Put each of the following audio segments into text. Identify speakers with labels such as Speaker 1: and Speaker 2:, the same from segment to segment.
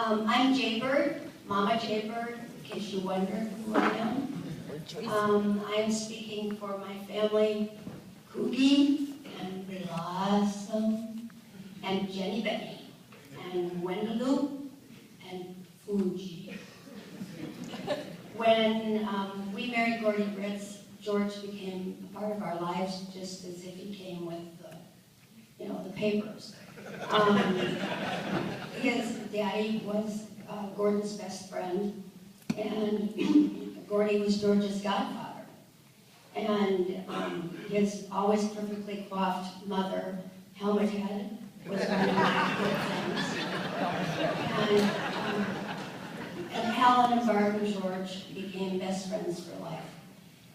Speaker 1: I'm Jaybird, Mama Jaybird, in case you wonder who I am. I'm speaking for my family, Coogie and Blossom and Jenny Benny and Wendeloo and Fuji. When we married Gordy Ritz, George became a part of our lives just as if he came with the papers. His daddy was Gordon's best friend, and Gordy was George's godfather. And his always perfectly coiffed mother, helmet head, was one of my good friends. And Helen and Barb and George became best friends for life.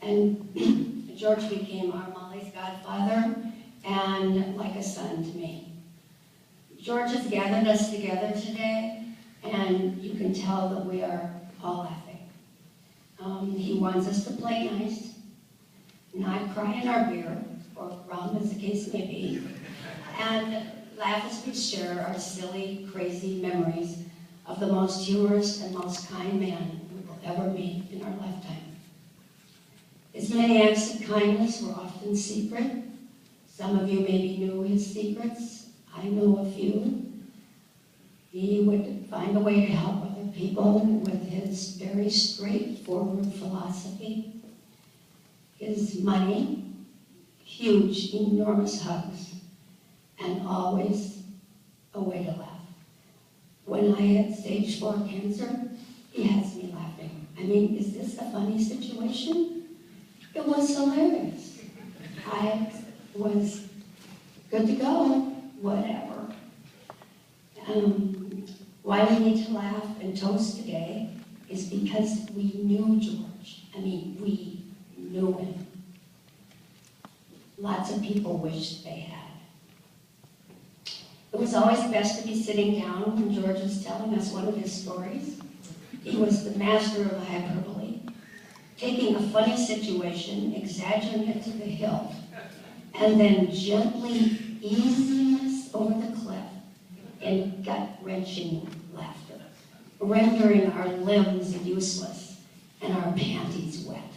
Speaker 1: And George became our Molly's godfather and like a son to me. George has gathered us together today, and you can tell that we are all laughing. He wants us to play nice, not cry in our beer, or rum as the case may be, and laugh as we share our silly, crazy memories of the most humorous and most kind man we will ever meet in our lifetime. His many acts of kindness were often secret. Some of you maybe knew his secrets. I know a few. He would find a way to help other people with his very straightforward philosophy. His money, huge, enormous hugs, and always a way to laugh. When I had stage 4 cancer, he has me laughing. I mean, is this a funny situation? It was hilarious. I was good to go, whatever. Why we need to laugh and toast today is because we knew George. I mean, we knew him. Lots of people wished they had. It was always best to be sitting down when George was telling us one of his stories. He was the master of hyperbole, taking a funny situation, exaggerating it to the hilt, and then gently easing us over the cliff in gut-wrenching laughter, rendering our limbs useless and our panties wet.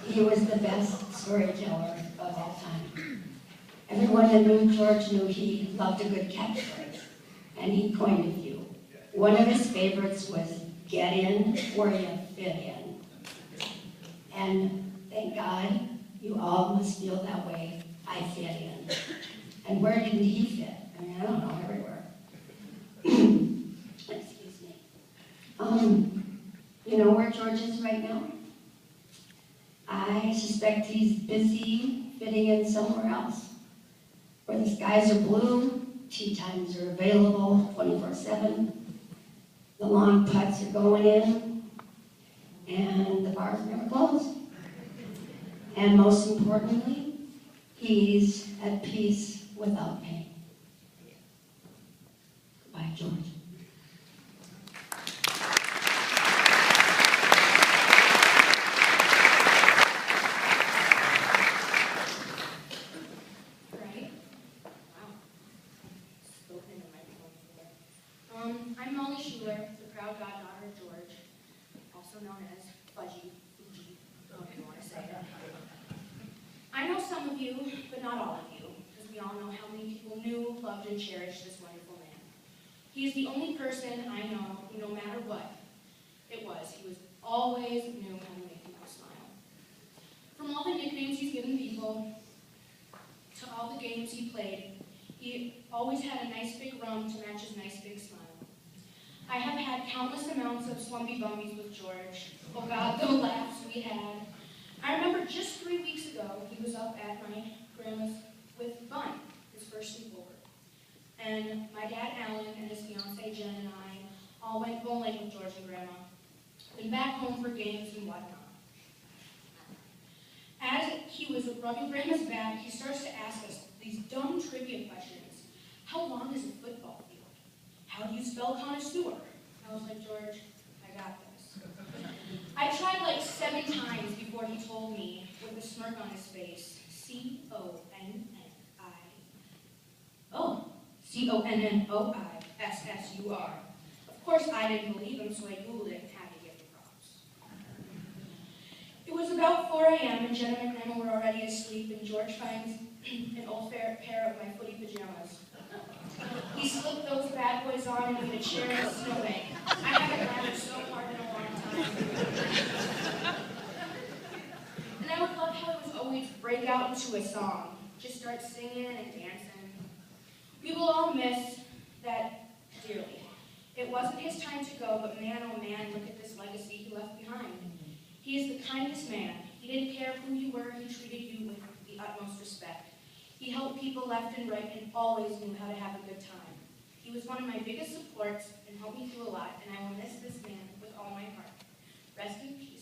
Speaker 1: He was the best storyteller of all time. Everyone that knew George knew he loved a good catchphrase, and he coined a few. One of his favorites was, "Get in where you fit in." And thank God you all must feel that way. I fit in. And where didn't he fit? I mean, I don't know, everywhere. Excuse me. You know where George is right now? I suspect he's busy fitting in somewhere else, where the skies are blue, tea times are available 24/7, the long putts are going in, and the bars never close. And most importantly, he's at peace without pain. Goodbye, George.
Speaker 2: I'm Molly Schuler, the proud goddaughter of George, also known as Fudgy, Fuji, however you want to say it. I know some of you, but not all of you, because we all know how many people knew, loved, and cherished this wonderful man. He is the only person I know who, no matter what it was, he was always knew how to make people smile. From all the nicknames he's given people, to all the games he played, he always had a nice big rum to match his nice big smile. I have had countless amounts of slumpy bummies with George. Oh God, the laughs we had. I remember just 3 weeks ago, he was up at my grandma's with Bun, his first sleepover. And my dad, Alan, and his fiancée, Jen, and I all went bowling with George and Grandma, then back home for games and whatnot. As he was rubbing Grandma's back, he starts to ask us these dumb trivia questions. How long is a football field? How do you spell connoisseur? I was like, George, I got this. I tried like 7 times before he told me, with a smirk on his face, C-O-N-N-I. CONNOISSUR. Of course, I didn't believe him, so I Googled it and had to give him props. It was about 4 a.m. and Jenna and Emma were already asleep, and George finds an old pair of my footy pajamas. He slipped those bad boys on and made a chair in a snowbank. I haven't laughed so hard in a long time. And I would love how it was always break out into a song. Just start singing and dancing. We will all miss that dearly. It wasn't his time to go, but man, oh man, look at this legacy he left behind. He is the kindest man. He didn't care who you were, he treated you with the utmost respect. He helped people left and right and always knew how to have a good time. He was one of my biggest supports and helped me through a lot, and I will miss this man with all my heart. Rest in peace.